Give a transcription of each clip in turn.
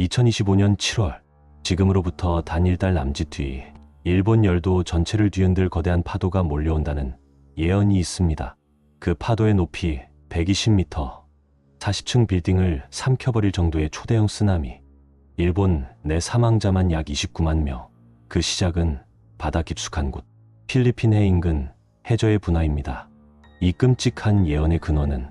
2025년 7월, 지금으로부터 단 1달 남짓 뒤 일본 열도 전체를 뒤흔들 거대한 파도가 몰려온다는 예언이 있습니다. 그 파도의 높이 120m, 40층 빌딩을 삼켜버릴 정도의 초대형 쓰나미, 일본 내 사망자만 약 29만 명. 그 시작은 바다 깊숙한 곳, 필리핀 해 인근 해저의 분화입니다. 이 끔찍한 예언의 근원은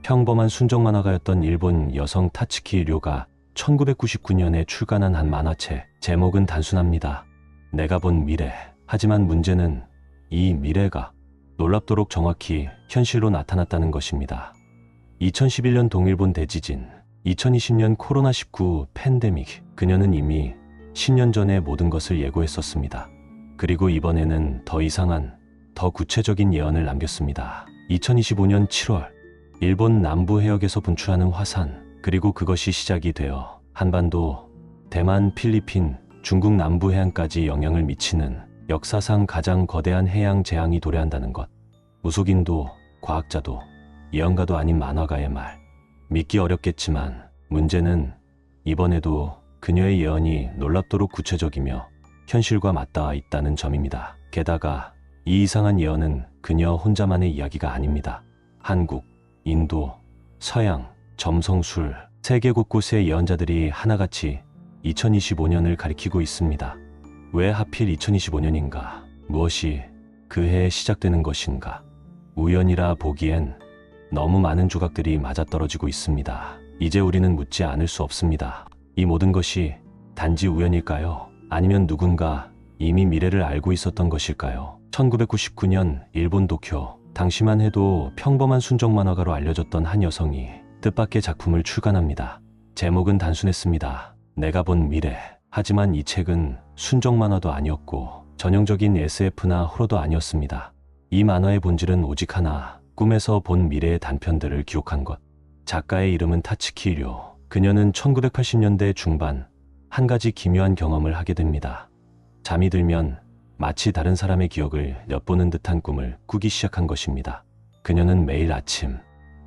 평범한 순정 만화가였던 일본 여성 타츠키 료가 1999년에 출간한 한 만화책. 제목은 단순합니다. 내가 본 미래. 하지만 문제는 이 미래가 놀랍도록 정확히 현실로 나타났다는 것입니다. 2011년 동일본 대지진, 2020년 코로나19 팬데믹. 그녀는 이미 10년 전에 모든 것을 예고했었습니다. 그리고 이번에는 더 이상한, 더 구체적인 예언을 남겼습니다. 2025년 7월, 일본 남부 해역에서 분출하는 화산, 그리고 그것이 시작이 되어 한반도, 대만, 필리핀, 중국 남부 해안까지 영향을 미치는 역사상 가장 거대한 해양 재앙이 도래한다는 것. 무속인도, 과학자도, 예언가도 아닌 만화가의 말. 믿기 어렵겠지만 문제는 이번에도 그녀의 예언이 놀랍도록 구체적이며 현실과 맞닿아 있다는 점입니다. 게다가 이 이상한 예언은 그녀 혼자만의 이야기가 아닙니다. 한국, 인도, 서양, 점성술, 세계 곳곳의 예언자들이 하나같이 2025년을 가리키고 있습니다. 왜 하필 2025년인가? 무엇이 그 해에 시작되는 것인가? 우연이라 보기엔 너무 많은 조각들이 맞아떨어지고 있습니다. 이제 우리는 묻지 않을 수 없습니다. 이 모든 것이 단지 우연일까요? 아니면 누군가 이미 미래를 알고 있었던 것일까요? 1999년 일본 도쿄. 당시만 해도 평범한 순정 만화가로 알려졌던 한 여성이 뜻밖의 작품을 출간합니다. 제목은 단순했습니다. 내가 본 미래. 하지만 이 책은 순정 만화도 아니었고 전형적인 SF나 호러도 아니었습니다. 이 만화의 본질은 오직 하나, 꿈에서 본 미래의 단편들을 기록한 것. 작가의 이름은 타츠키 료. 그녀는 1980년대 중반 한 가지 기묘한 경험을 하게 됩니다. 잠이 들면 마치 다른 사람의 기억을 엿보는 듯한 꿈을 꾸기 시작한 것입니다. 그녀는 매일 아침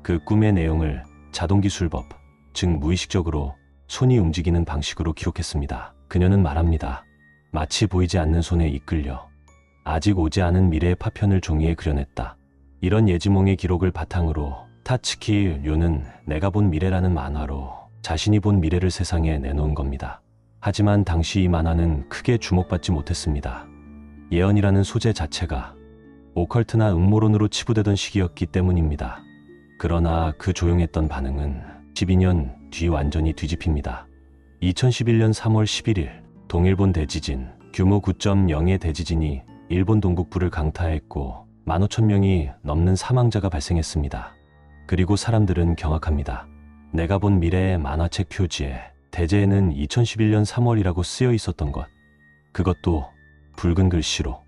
그 꿈의 내용을 자동기술법, 즉 무의식적으로 손이 움직이는 방식으로 기록했습니다. 그녀는 말합니다. 마치 보이지 않는 손에 이끌려 아직 오지 않은 미래의 파편을 종이에 그려냈다. 이런 예지몽의 기록을 바탕으로 타츠키 료는 내가 본 미래라는 만화로 자신이 본 미래를 세상에 내놓은 겁니다. 하지만 당시 이 만화는 크게 주목받지 못했습니다. 예언이라는 소재 자체가 오컬트나 음모론으로 치부되던 시기였기 때문입니다. 그러나 그 조용했던 반응은 12년 뒤 완전히 뒤집힙니다. 2011년 3월 11일 동일본 대지진, 규모 9.0의 대지진이 일본 동북부를 강타했고 15,000명이 넘는 사망자가 발생했습니다. 그리고 사람들은 경악합니다. 내가 본 미래의 만화책 표지에 대제에는 2011년 3월이라고 쓰여 있었던 것. 그것도 붉은 글씨로.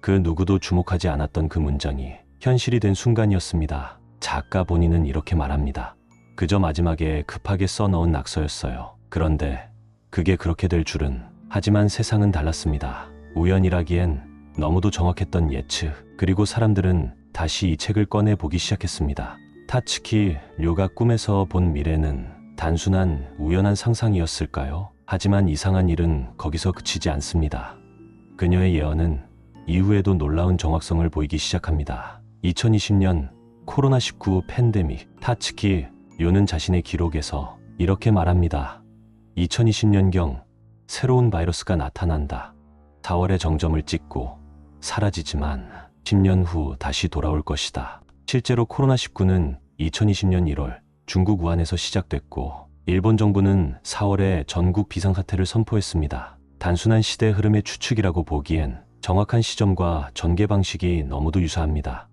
그 누구도 주목하지 않았던 그 문장이 현실이 된 순간이었습니다. 작가 본인은 이렇게 말합니다. 그저 마지막에 급하게 써넣은 낙서였어요. 그런데 그게 그렇게 될 줄은. 하지만 세상은 달랐습니다. 우연이라기엔 너무도 정확했던 예측. 그리고 사람들은 다시 이 책을 꺼내 보기 시작했습니다. 타츠키 료가 꿈에서 본 미래는 단순한 우연한 상상이었을까요? 하지만 이상한 일은 거기서 그치지 않습니다. 그녀의 예언은 이후에도 놀라운 정확성을 보이기 시작합니다. 2020년 코로나19 팬데믹. 타츠키 료는 자신의 기록에서 이렇게 말합니다. 2020년경 새로운 바이러스가 나타난다. 4월에 정점을 찍고 사라지지만 10년 후 다시 돌아올 것이다. 실제로 코로나19는 2020년 1월 중국 우한에서 시작됐고 일본 정부는 4월에 전국 비상사태를 선포했습니다. 단순한 시대 흐름의 추측이라고 보기엔 정확한 시점과 전개 방식이 너무도 유사합니다.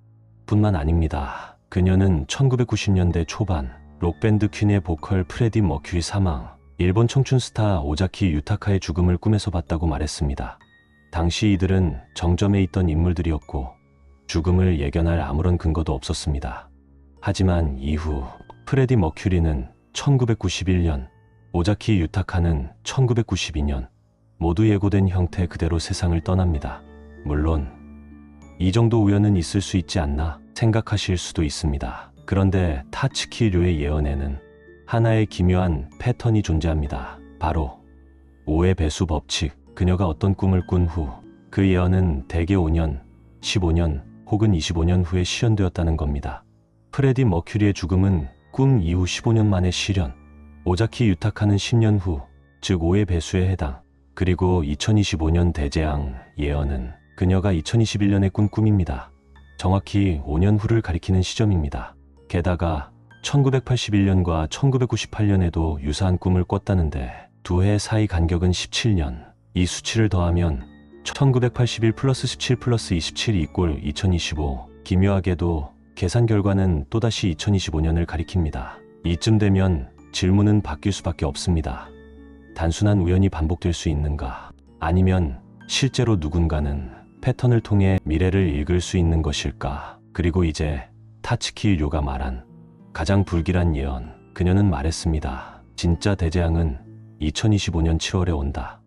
뿐만 아닙니다. 그녀는 1990년대 초반 록밴드 퀸의 보컬 프레디 머큐리 사망, 일본 청춘 스타 오자키 유타카의 죽음을 꿈에서 봤다고 말했습니다. 당시 이들은 정점에 있던 인물들이었고 죽음을 예견할 아무런 근거도 없었습니다. 하지만 이후 프레디 머큐리는 1991년, 오자키 유타카는 1992년 모두 예고된 형태 그대로 세상을 떠납니다. 물론 이 정도 우연은 있을 수 있지 않나 생각하실 수도 있습니다. 그런데 타츠키 료의 예언에는 하나의 기묘한 패턴이 존재합니다. 바로 5의 배수 법칙. 그녀가 어떤 꿈을 꾼 후 그 예언은 대개 5년, 15년 혹은 25년 후에 실현되었다는 겁니다. 프레디 머큐리의 죽음은 꿈 이후 15년 만에 실현, 오자키 유타카는 10년 후, 즉 5의 배수에 해당. 그리고 2025년 대재앙 예언은 그녀가 2021년에 꾼 꿈입니다. 정확히 5년 후를 가리키는 시점입니다. 게다가 1981년과 1998년에도 유사한 꿈을 꿨다는데 두 해 사이 간격은 17년. 이 수치를 더하면 1981 플러스 17 플러스 27 이꼴 2025. 기묘하게도 계산 결과는 또다시 2025년을 가리킵니다. 이쯤 되면 질문은 바뀔 수밖에 없습니다. 단순한 우연이 반복될 수 있는가? 아니면 실제로 누군가는 패턴을 통해 미래를 읽을 수 있는 것일까? 그리고 이제 타츠키 료가 말한 가장 불길한 예언. 그녀는 말했습니다. 진짜 대재앙은 2025년 7월에 온다.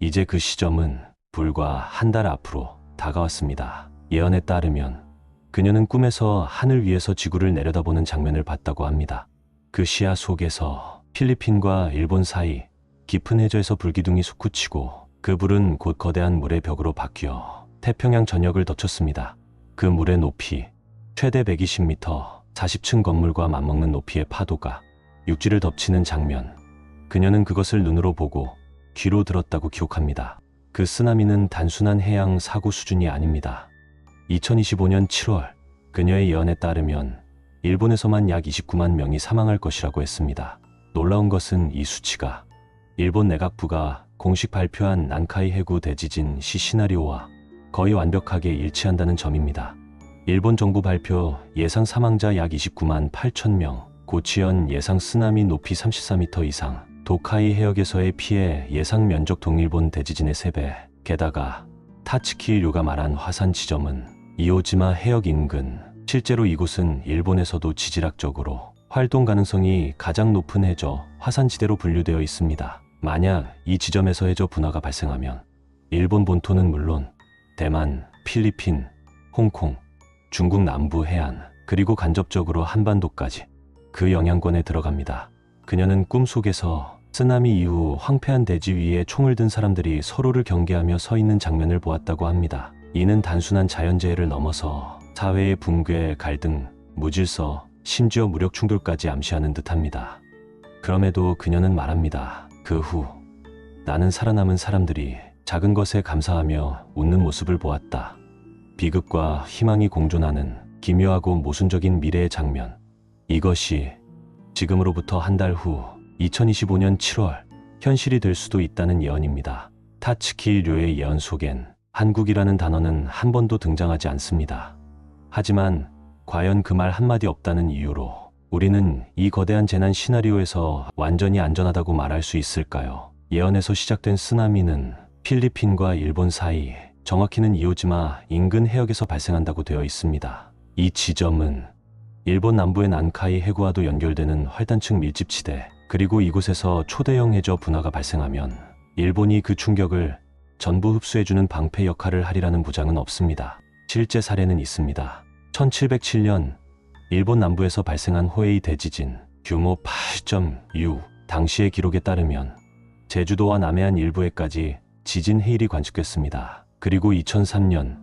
이제 그 시점은 불과 한 달 앞으로 다가왔습니다. 예언에 따르면 그녀는 꿈에서 하늘 위에서 지구를 내려다보는 장면을 봤다고 합니다. 그 시야 속에서 필리핀과 일본 사이 깊은 해저에서 불기둥이 솟구치고 그 불은 곧 거대한 물의 벽으로 바뀌어 태평양 전역을 덮쳤습니다. 그 물의 높이 최대 120m, 40층 건물과 맞먹는 높이의 파도가 육지를 덮치는 장면. 그녀는 그것을 눈으로 보고 귀로 들었다고 기록합니다. 그 쓰나미는 단순한 해양 사고 수준이 아닙니다. 2025년 7월 그녀의 예언에 따르면 일본에서만 약 29만 명이 사망할 것이라고 했습니다. 놀라운 것은 이 수치가 일본 내각부가 공식 발표한 난카이 해구 대지진 시 시나리오와 거의 완벽하게 일치한다는 점입니다. 일본 정부 발표 예상 사망자 약 29만 8천 명, 고치현 예상 쓰나미 높이 34m 이상, 도카이 해역에서의 피해 예상 면적 동일본 대지진의 3배. 게다가 타츠키 료가 말한 화산 지점은 이오지마 해역 인근. 실제로 이곳은 일본에서도 지질학적으로 활동 가능성이 가장 높은 해저 화산지대로 분류되어 있습니다. 만약 이 지점에서 해저 분화가 발생하면 일본 본토는 물론 대만, 필리핀, 홍콩, 중국 남부 해안, 그리고 간접적으로 한반도까지 그 영향권에 들어갑니다. 그녀는 꿈속에서 쓰나미 이후 황폐한 대지 위에 총을 든 사람들이 서로를 경계하며 서 있는 장면을 보았다고 합니다. 이는 단순한 자연재해를 넘어서 사회의 붕괴, 갈등, 무질서, 심지어 무력 충돌까지 암시하는 듯합니다. 그럼에도 그녀는 말합니다. 그 후 나는 살아남은 사람들이 작은 것에 감사하며 웃는 모습을 보았다. 비극과 희망이 공존하는 기묘하고 모순적인 미래의 장면. 이것이 지금으로부터 한 달 후 2025년 7월 현실이 될 수도 있다는 예언입니다. 타츠키 료의 예언 속엔 한국이라는 단어는 한 번도 등장하지 않습니다. 하지만 과연 그 말 한마디 없다는 이유로 우리는 이 거대한 재난 시나리오에서 완전히 안전하다고 말할 수 있을까요? 예언에서 시작된 쓰나미는 필리핀과 일본 사이, 정확히는 이오지마 인근 해역에서 발생한다고 되어 있습니다. 이 지점은 일본 남부의 난카이 해구와도 연결되는 활단층 밀집지대, 그리고 이곳에서 초대형 해저 분화가 발생하면 일본이 그 충격을 전부 흡수해주는 방패 역할을 하리라는 보장은 없습니다. 실제 사례는 있습니다. 1707년 일본 남부에서 발생한 호에이 대지진 규모 8.6. 당시의 기록에 따르면 제주도와 남해안 일부에까지 지진 해일이 관측됐습니다. 그리고 2003년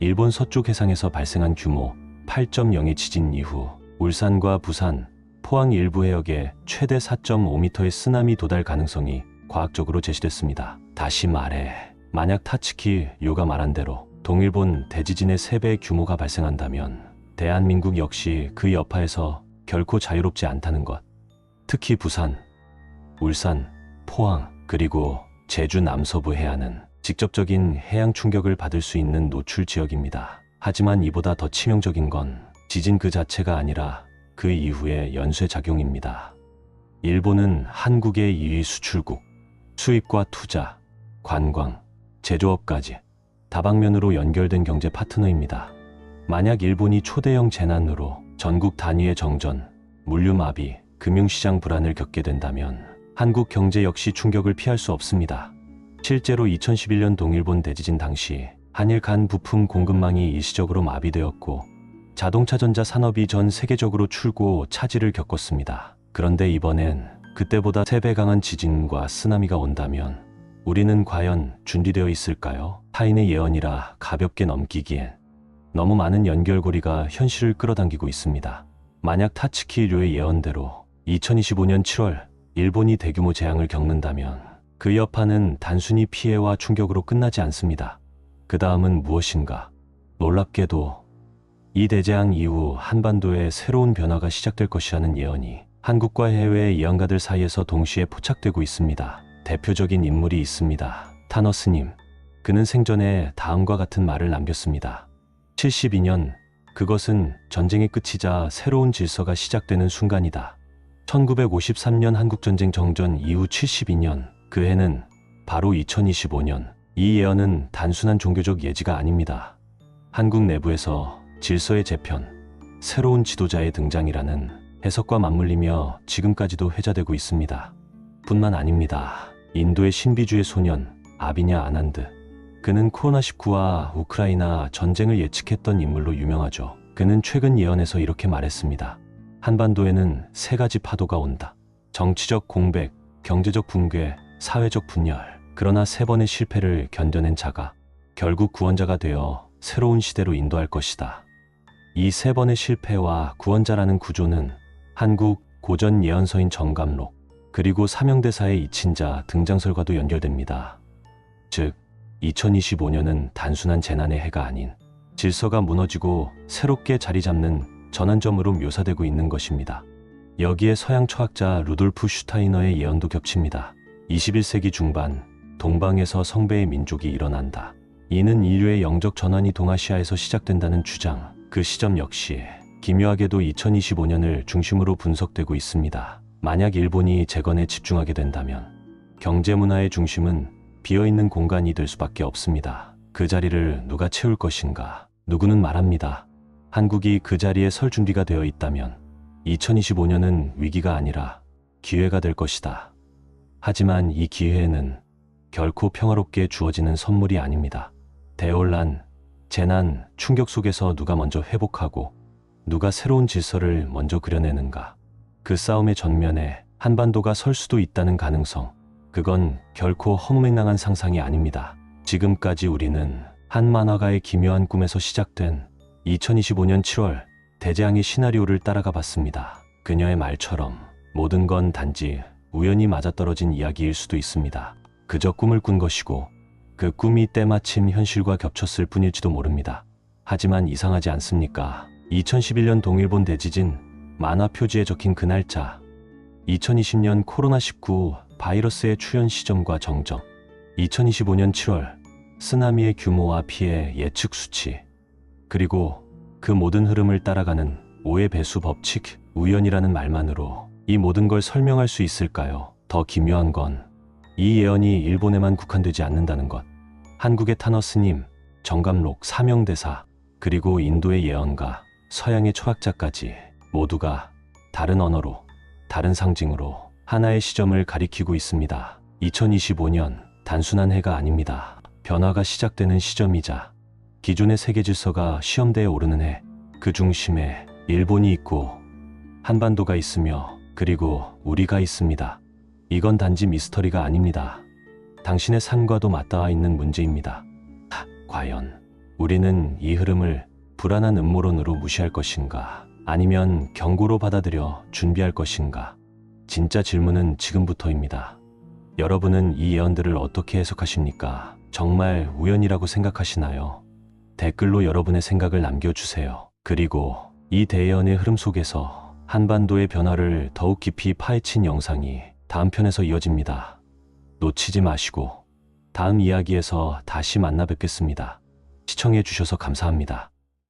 일본 서쪽 해상에서 발생한 규모 8.0의 지진 이후 울산과 부산, 포항 일부 해역에 최대 4.5m의 쓰나미 도달 가능성이 과학적으로 제시됐습니다. 다시 말해 만약 타츠키 료가 말한 대로 동일본 대지진의 3배의 규모가 발생한다면 대한민국 역시 그 여파에서 결코 자유롭지 않다는 것. 특히 부산, 울산, 포항, 그리고 제주 남서부 해안은 직접적인 해양 충격을 받을 수 있는 노출 지역입니다. 하지만 이보다 더 치명적인 건 지진 그 자체가 아니라 그 이후의 연쇄작용입니다. 일본은 한국의 2위 수출국, 수입과 투자, 관광, 제조업까지 다방면으로 연결된 경제 파트너입니다. 만약 일본이 초대형 재난으로 전국 단위의 정전, 물류마비, 금융시장 불안을 겪게 된다면 한국 경제 역시 충격을 피할 수 없습니다. 실제로 2011년 동일본 대지진 당시 한일 간 부품 공급망이 일시적으로 마비되었고 자동차 전자 산업이 전 세계적으로 출고 차질을 겪었습니다. 그런데 이번엔 그때보다 3배 강한 지진과 쓰나미가 온다면 우리는 과연 준비되어 있을까요? 타인의 예언이라 가볍게 넘기기엔 너무 많은 연결고리가 현실을 끌어당기고 있습니다. 만약 타츠키 료의 예언대로 2025년 7월 일본이 대규모 재앙을 겪는다면 그 여파는 단순히 피해와 충격으로 끝나지 않습니다. 그 다음은 무엇인가? 놀랍게도 이 대재앙 이후 한반도에 새로운 변화가 시작될 것이라는 예언이 한국과 해외의 예언가들 사이에서 동시에 포착되고 있습니다. 대표적인 인물이 있습니다. 타너스님. 그는 생전에 다음과 같은 말을 남겼습니다. 72년, 그것은 전쟁의 끝이자 새로운 질서가 시작되는 순간이다. 1953년 한국전쟁 정전 이후 72년, 그 해는 바로 2025년. 이 예언은 단순한 종교적 예지가 아닙니다. 한국 내부에서 질서의 재편, 새로운 지도자의 등장이라는 해석과 맞물리며 지금까지도 회자되고 있습니다. 뿐만 아닙니다. 인도의 신비주의 소년 아비냐 아난드. 그는 코로나19와 우크라이나 전쟁을 예측했던 인물로 유명하죠. 그는 최근 예언에서 이렇게 말했습니다. 한반도에는 3가지 파도가 온다. 정치적 공백, 경제적 붕괴, 사회적 분열. 그러나 3번의 실패를 견뎌낸 자가 결국 구원자가 되어 새로운 시대로 인도할 것이다. 이 3번의 실패와 구원자라는 구조는 한국 고전 예언서인 정감록, 그리고 사명대사의 이친자 등장설과도 연결됩니다. 즉, 2025년은 단순한 재난의 해가 아닌 질서가 무너지고 새롭게 자리 잡는 전환점으로 묘사되고 있는 것입니다. 여기에 서양 철학자 루돌프 슈타이너의 예언도 겹칩니다. 21세기 중반, 동방에서 성배의 민족이 일어난다. 이는 인류의 영적 전환이 동아시아에서 시작된다는 주장. 그 시점 역시 기묘하게도 2025년을 중심으로 분석되고 있습니다. 만약 일본이 재건에 집중하게 된다면 경제 문화의 중심은 비어있는 공간이 될 수밖에 없습니다. 그 자리를 누가 채울 것인가? 누구는 말합니다. 한국이 그 자리에 설 준비가 되어 있다면 2025년은 위기가 아니라 기회가 될 것이다. 하지만 이 기회는 결코 평화롭게 주어지는 선물이 아닙니다. 대혼란, 재난, 충격 속에서 누가 먼저 회복하고 누가 새로운 질서를 먼저 그려내는가. 그 싸움의 전면에 한반도가 설 수도 있다는 가능성. 그건 결코 허무맹랑한 상상이 아닙니다. 지금까지 우리는 한 만화가의 기묘한 꿈에서 시작된 2025년 7월 대재앙의 시나리오를 따라가 봤습니다. 그녀의 말처럼 모든 건 단지 우연히 맞아떨어진 이야기일 수도 있습니다. 그저 꿈을 꾼 것이고 그 꿈이 때마침 현실과 겹쳤을 뿐일지도 모릅니다. 하지만 이상하지 않습니까? 2011년 동일본 대지진, 만화 표지에 적힌 그 날짜, 2020년 코로나19 바이러스의 출현 시점과 정점, 2025년 7월 쓰나미의 규모와 피해 예측 수치, 그리고 그 모든 흐름을 따라가는 오해 배수 법칙, 우연이라는 말만으로 이 모든 걸 설명할 수 있을까요? 더 기묘한 건 이 예언이 일본에만 국한되지 않는다는 것. 한국의 타너스님, 정감록, 사명대사, 그리고 인도의 예언가, 서양의 철학자까지 모두가 다른 언어로, 다른 상징으로 하나의 시점을 가리키고 있습니다. 2025년, 단순한 해가 아닙니다. 변화가 시작되는 시점이자 기존의 세계 질서가 시험대에 오르는 해, 그 중심에 일본이 있고 한반도가 있으며 그리고 우리가 있습니다. 이건 단지 미스터리가 아닙니다. 당신의 삶과도 맞닿아 있는 문제입니다. 과연 우리는 이 흐름을 불안한 음모론으로 무시할 것인가? 아니면 경고로 받아들여 준비할 것인가? 진짜 질문은 지금부터입니다. 여러분은 이 예언들을 어떻게 해석하십니까? 정말 우연이라고 생각하시나요? 댓글로 여러분의 생각을 남겨주세요. 그리고 이 대예언의 흐름 속에서 한반도의 변화를 더욱 깊이 파헤친 영상이 다음 편에서 이어집니다. 놓치지 마시고 다음 이야기에서 다시 만나 뵙겠습니다. 시청해 주셔서 감사합니다.